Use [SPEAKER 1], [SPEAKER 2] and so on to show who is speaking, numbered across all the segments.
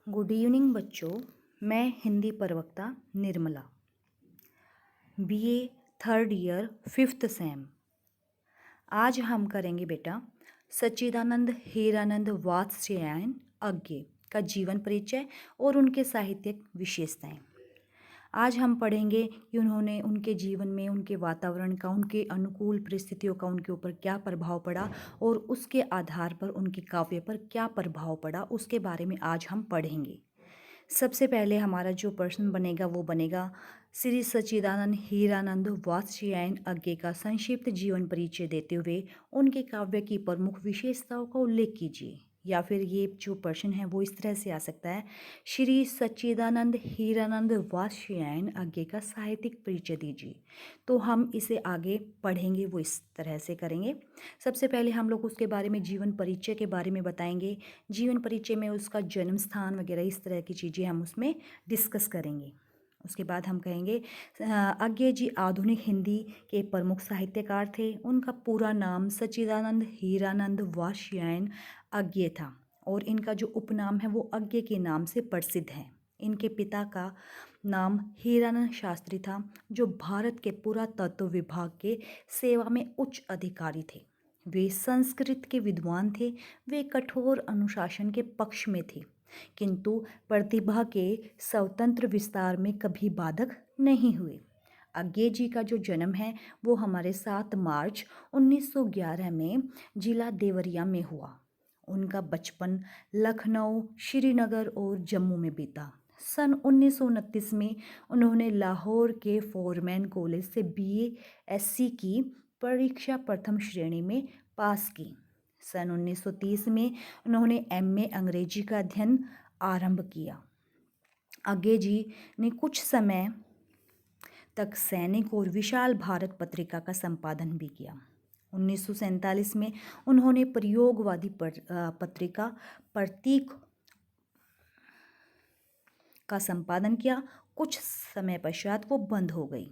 [SPEAKER 1] Good evening बच्चों। मैं हिंदी प्रवक्ता Nirmala, BA third year fifth sem. आज हम करेंगे बेटा सच्चिदानंद हीरानंद वात्स्यायन अज्ञे का जीवन परिचय और उनके साहित्यिक विशेषताएं। आज हम पढ़ेंगे कि उन्होंने उनके जीवन में उनके वातावरण का, उनके अनुकूल परिस्थितियों का उनके ऊपर क्या प्रभाव पड़ा और उसके आधार पर उनके काव्य पर क्या प्रभाव पड़ा, उसके बारे में आज हम पढ़ेंगे। सबसे पहले हमारा जो प्रश्न बनेगा वो बनेगा श्री सच्चिदानंद हीरानंद वात्स्यायन अज्ञे का संक्षिप्त जीवन परिचय देते हुए उनके काव्य की प्रमुख विशेषताओं का उल्लेख कीजिए। या फिर ये जो प्रश्न है वो इस तरह से आ सकता है, श्री सच्चिदानंद हीरानंद वात्स्यायन अज्ञे का साहित्यिक परिचय दीजिए। तो हम इसे आगे पढ़ेंगे वो इस तरह से करेंगे। सबसे पहले हम लोग उसके बारे में, जीवन परिचय के बारे में बताएंगे। जीवन परिचय में उसका जन्म स्थान वगैरह इस तरह की चीज़ें हम उसमें डिस्कस करेंगे। उसके बाद हम कहेंगे अज्ञे जी आधुनिक हिंदी के प्रमुख साहित्यकार थे। उनका पूरा नाम सच्चिदानंद हीरानंद वात्स्यायन अज्ञे था और इनका जो उपनाम है वो अज्ञे के नाम से प्रसिद्ध है। इनके पिता का नाम हीरानंद शास्त्री था, जो भारत के पुरातत्व विभाग के सेवा में उच्च अधिकारी थे। वे संस्कृत के विद्वान थे। वे कठोर अनुशासन के पक्ष में थे, किंतु प्रतिभा के स्वतंत्र विस्तार में कभी बाधक नहीं हुए। अज्ञे जी का जो जन्म है वो हमारे 7 मार्च 1911 में जिला देवरिया में हुआ। उनका बचपन लखनऊ, श्रीनगर और जम्मू में बीता। सन 1929 में उन्होंने लाहौर के फोरमैन कॉलेज से बीएससी की परीक्षा प्रथम श्रेणी में पास की। सन 1930 में उन्होंने एमए अंग्रेजी का अध्ययन आरंभ किया। अज्ञे जी ने कुछ समय तक सैनिक और विशाल भारत पत्रिका का संपादन भी किया। 1947 में उन्होंने प्रयोगवादी पत्रिका प्रतीक का संपादन किया। कुछ समय पश्चात वो बंद हो गई।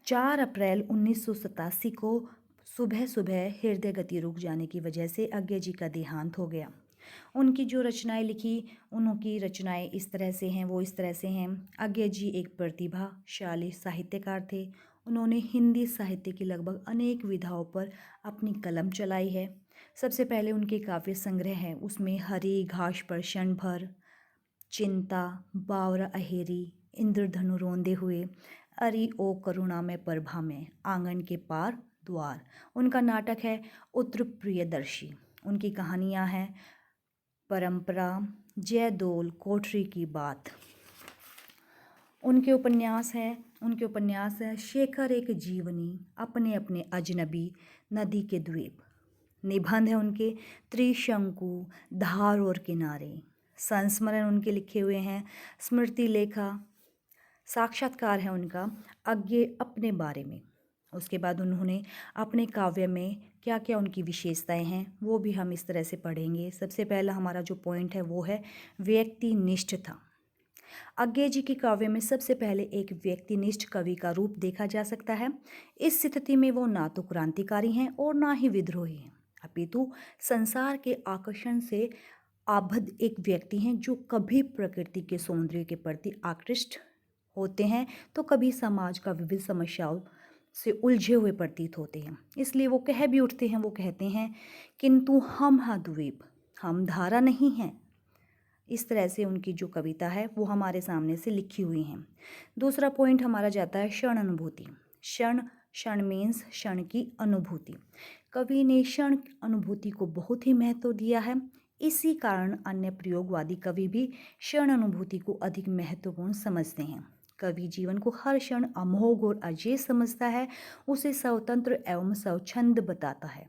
[SPEAKER 1] 4 अप्रैल 1987 को सुबह सुबह हृदय गति रुक जाने की वजह से अज्ञे जी का देहांत हो गया। उनकी जो रचनाएं लिखी, उनकी रचनाएं इस तरह से हैं, वो इस तरह से हैं। अज्ञे जी एक प्रतिभाशाली साहित्यकार थे। उन्होंने हिंदी साहित्य की लगभग अनेक विधाओं पर अपनी कलम चलाई है। सबसे पहले उनके काव्य संग्रह हैं, उसमें हरी घास पर क्षण भर, चिंता, बावरा अहेरी, इंद्रधनु रोंदे हुए, अरि ओ करुणा में प्रभा में, आंगन के पार द्वार। उनका नाटक है उत्तर प्रियदर्शी। उनकी कहानियां हैं परंपरा, जयदोल, कोठरी की बात। उनके उपन्यास है शेखर एक जीवनी, अपने अपने अजनबी, नदी के द्वीप। निबंध है उनके त्रिशंकु, धार और किनारे। संस्मरण उनके लिखे हुए हैं स्मृति लेखा। साक्षात्कार है उनका अज्ञे अपने बारे में। उसके बाद उन्होंने अपने काव्य में क्या क्या उनकी विशेषताएं हैं वो भी हम इस तरह से पढ़ेंगे। सबसे पहला हमारा जो पॉइंट है वो है व्यक्तिनिष्ठता। अज्ञे जी के काव्य में सबसे पहले एक व्यक्तिनिष्ठ कवि का रूप देखा जा सकता है। इस स्थिति में वो ना तो क्रांतिकारी हैं और ना ही विद्रोही हैं, अपितु संसार के आकर्षण से आबद्ध एक व्यक्ति हैं, जो कभी प्रकृति के सौंदर्य के प्रति आकृष्ट होते हैं तो कभी समाज का विविध समस्याओं से उलझे हुए प्रतीत होते हैं। इसलिए वो कह भी उठते हैं, वो कहते हैं किंतु हम द्वीप, हम धारा नहीं हैं। इस तरह से उनकी जो कविता है वो हमारे सामने से लिखी हुई हैं। दूसरा पॉइंट हमारा जाता है क्षण अनुभूति। क्षण मीन्स क्षण की अनुभूति। कवि ने क्षण अनुभूति को बहुत ही महत्व दिया है। इसी कारण अन्य प्रयोगवादी कवि भी क्षण अनुभूति को अधिक महत्वपूर्ण समझते हैं। कवि जीवन को हर क्षण अमोघ और अजेय समझता है, उसे स्वतंत्र एवं स्वच्छंद बताता है।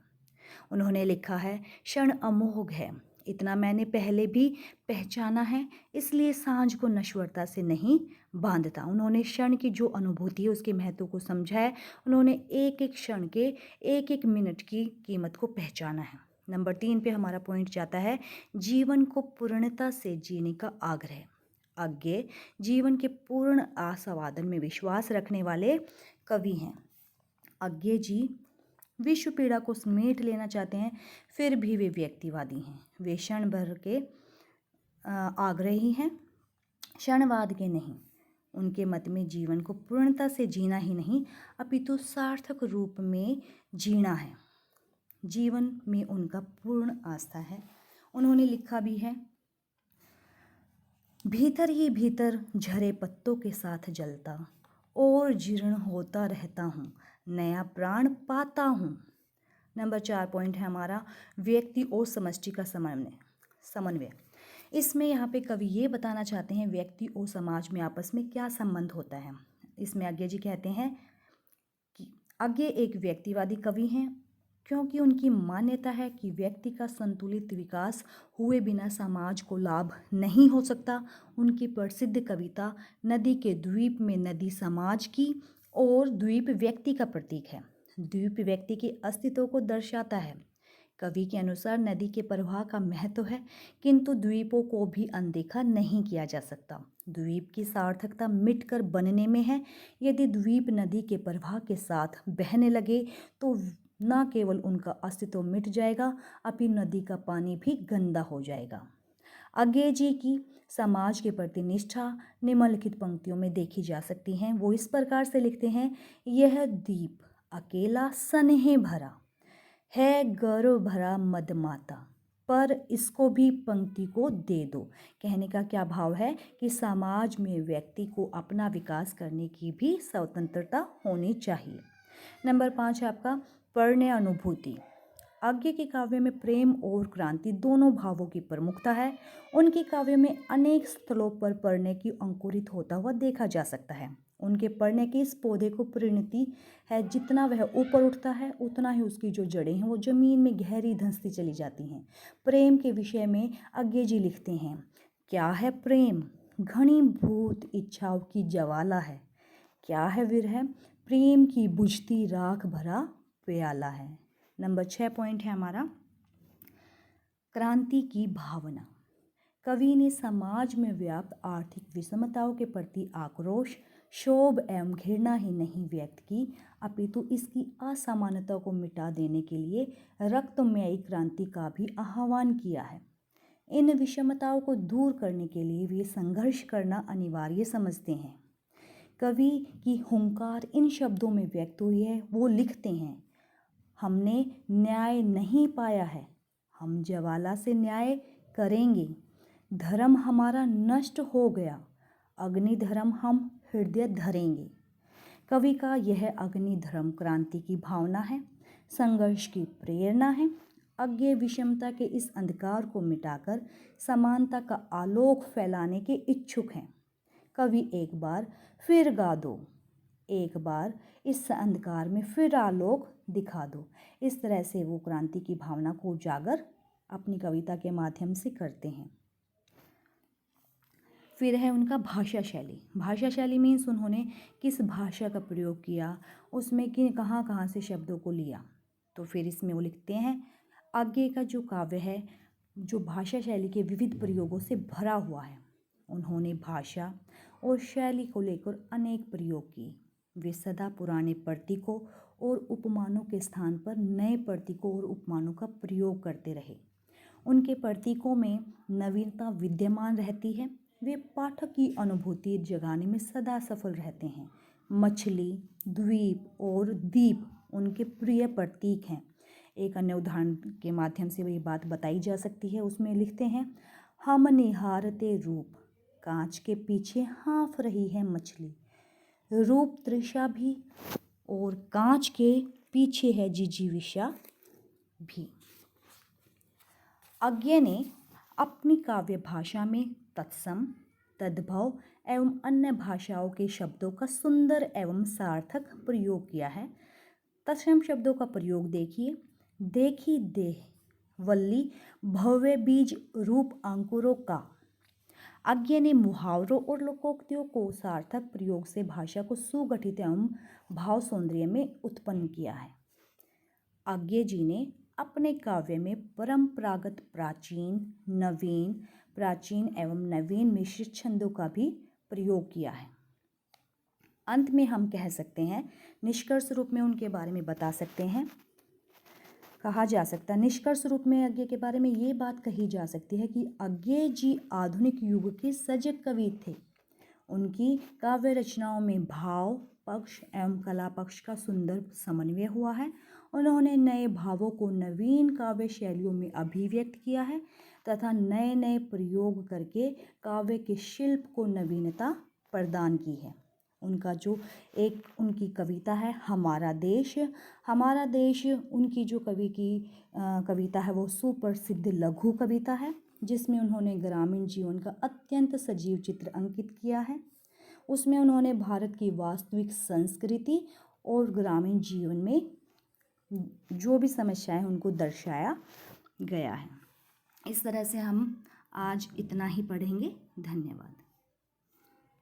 [SPEAKER 1] उन्होंने लिखा है, क्षण अमोघ है, इतना मैंने पहले भी पहचाना है, इसलिए सांझ को नश्वरता से नहीं बांधता। उन्होंने क्षण की जो अनुभूति है उसके महत्व को समझा है। उन्होंने एक एक क्षण के, एक एक मिनट की कीमत को पहचाना है। नंबर 3 पे हमारा पॉइंट जाता है जीवन को पूर्णता से जीने का आग्रह। अज्ञे जीवन के पूर्ण आस्वादन में विश्वास रखने वाले कवि हैं। अज्ञे जी विश्व पीड़ा को समेट लेना चाहते हैं, फिर भी वे व्यक्तिवादी हैं। वे क्षण भर के आग्रही हैं, क्षणवाद के नहीं। उनके मत में जीवन को पूर्णता से जीना ही नहीं अपितु सार्थक रूप में जीना है। जीवन में उनका पूर्ण आस्था है। उन्होंने लिखा भी है, भीतर ही भीतर झरे पत्तों के साथ जलता और जीर्ण होता रहता हूँ, नया प्राण पाता हूँ। नंबर 4 पॉइंट है हमारा व्यक्ति और समष्टि का समन्वय। इसमें यहाँ पे कवि ये बताना चाहते हैं व्यक्ति और समाज में आपस में क्या संबंध होता है। इसमें आज्ञा जी कहते हैं कि आज्ञा एक व्यक्तिवादी कवि हैं क्योंकि उनकी मान्यता है कि व्यक्ति का संतुलित विकास हुए बिना समाज को लाभ नहीं हो सकता। उनकी प्रसिद्ध कविता नदी के द्वीप में नदी समाज की और द्वीप व्यक्ति का प्रतीक है। द्वीप व्यक्ति के अस्तित्व को दर्शाता है। कवि के अनुसार नदी के प्रवाह का महत्व है किंतु द्वीपों को भी अनदेखा नहीं किया जा सकता। द्वीप की सार्थकता मिटकर बनने में है। यदि द्वीप नदी के प्रवाह के साथ बहने लगे तो न केवल उनका अस्तित्व मिट जाएगा अपितु नदी का पानी भी गंदा हो जाएगा। आज्ञा जी की समाज के प्रति निष्ठा निम्नलिखित पंक्तियों में देखी जा सकती हैं। वो इस प्रकार से लिखते हैं, यह दीप अकेला स्नेह भरा है, गर्व भरा मदमाता, पर इसको भी पंक्ति को दे दो। कहने का क्या भाव है कि समाज में व्यक्ति को अपना विकास करने की भी स्वतंत्रता होनी चाहिए। नंबर 5 है आपका प्रणय अनुभूति। आज्ञा के काव्य में प्रेम और क्रांति दोनों भावों की प्रमुखता है। उनके काव्य में अनेक स्थलों पर प्रणय की अंकुरित होता हुआ देखा जा सकता है। उनके प्रणय के इस पौधे को परिणति है, जितना वह ऊपर उठता है उतना ही उसकी जो जड़ें हैं वो जमीन में गहरी धंसती चली जाती हैं। प्रेम के विषय में आज्ञा जी लिखते हैं, क्या है प्रेम, घनीभूत इच्छाओं की ज्वाला है। क्या है विरह, प्रेम की बुझती राख भरा प्याला है। नंबर 6 पॉइंट है हमारा क्रांति की भावना। कवि ने समाज में व्याप्त आर्थिक विषमताओं के प्रति आक्रोश, क्षोभ एवं घृणा ही नहीं व्यक्त की अपितु इसकी असमानता को मिटा देने के लिए रक्तमयी क्रांति का भी आह्वान किया है। इन विषमताओं को दूर करने के लिए वे संघर्ष करना अनिवार्य समझते हैं। कवि की हुंकार इन शब्दों में व्यक्त हुई है। वो लिखते हैं, हमने न्याय नहीं पाया है, हम ज्वाला से न्याय करेंगे। धर्म हमारा नष्ट हो गया, अग्नि धर्म हम हृदय धरेंगे। कवि का यह अग्नि धर्म क्रांति की भावना है, संघर्ष की प्रेरणा है। आज्ञा विषमता के इस अंधकार को मिटाकर समानता का आलोक फैलाने के इच्छुक हैं। कवि एक बार फिर गा दो, एक बार इस अंधकार में फिर आलोक दिखा दो। इस तरह से वो क्रांति की भावना को उजागर अपनी कविता के माध्यम से करते हैं। फिर है उनका भाषा शैली। भाषा शैली मीन्स उन्होंने किस भाषा का प्रयोग किया, उसमें कि कहाँ कहाँ से शब्दों को लिया। तो फिर इसमें वो लिखते हैं, आज्ञा का जो काव्य है जो भाषा शैली के विविध प्रयोगों से भरा हुआ है। उन्होंने भाषा और शैली को लेकर अनेक प्रयोग किए। वे सदा पुराने प्रतीकों और उपमानों के स्थान पर नए प्रतीकों और उपमानों का प्रयोग करते रहे। उनके प्रतीकों में नवीनता विद्यमान रहती है। वे पाठक की अनुभूति जगाने में सदा सफल रहते हैं। मछली, द्वीप और दीप उनके प्रिय प्रतीक हैं। एक अन्य उदाहरण के माध्यम से वही बात बताई जा सकती है। उसमें लिखते हैं, हम निहारते रूप, कांच के पीछे हाँफ रही है मछली। रूप तृषा भी और कांच के पीछे है जिजीविषा भी। आज्ञा ने अपनी काव्य भाषा में तत्सम, तद्भव एवं अन्य भाषाओं के शब्दों का सुंदर एवं सार्थक प्रयोग किया है। तत्सम शब्दों का प्रयोग देखिए, देखी देह वल्ली भव्य बीज रूप अंकुरों का। आज्ञा ने मुहावरों और लोकोक्तियों को सार्थक प्रयोग से भाषा को सुगठित एवं भाव सौंदर्य में उत्पन्न किया है। आज्ञा जी ने अपने काव्य में परंपरागत प्राचीन एवं नवीन मिश्रित छंदों का भी प्रयोग किया है। अंत में हम कह सकते हैं, निष्कर्ष रूप में उनके बारे में बता सकते हैं, कहा जा सकता है। निष्कर्ष रूप में अज्ञे के बारे में ये बात कही जा सकती है कि अज्ञे जी आधुनिक युग के सजग कवि थे। उनकी काव्य रचनाओं में भाव पक्ष एवं कला पक्ष का सुंदर समन्वय हुआ है। उन्होंने नए भावों को नवीन काव्य शैलियों में अभिव्यक्त किया है तथा नए नए प्रयोग करके काव्य के शिल्प को नवीनता प्रदान की है। उनका जो एक उनकी कविता है हमारा देश उनकी जो कविता है वो सुप्रसिद्ध लघु कविता है, जिसमें उन्होंने ग्रामीण जीवन का अत्यंत सजीव चित्र अंकित किया है। उसमें उन्होंने भारत की वास्तविक संस्कृति और ग्रामीण जीवन में जो भी समस्याएं उनको दर्शाया गया है। इस तरह से हम आज इतना ही पढ़ेंगे। धन्यवाद।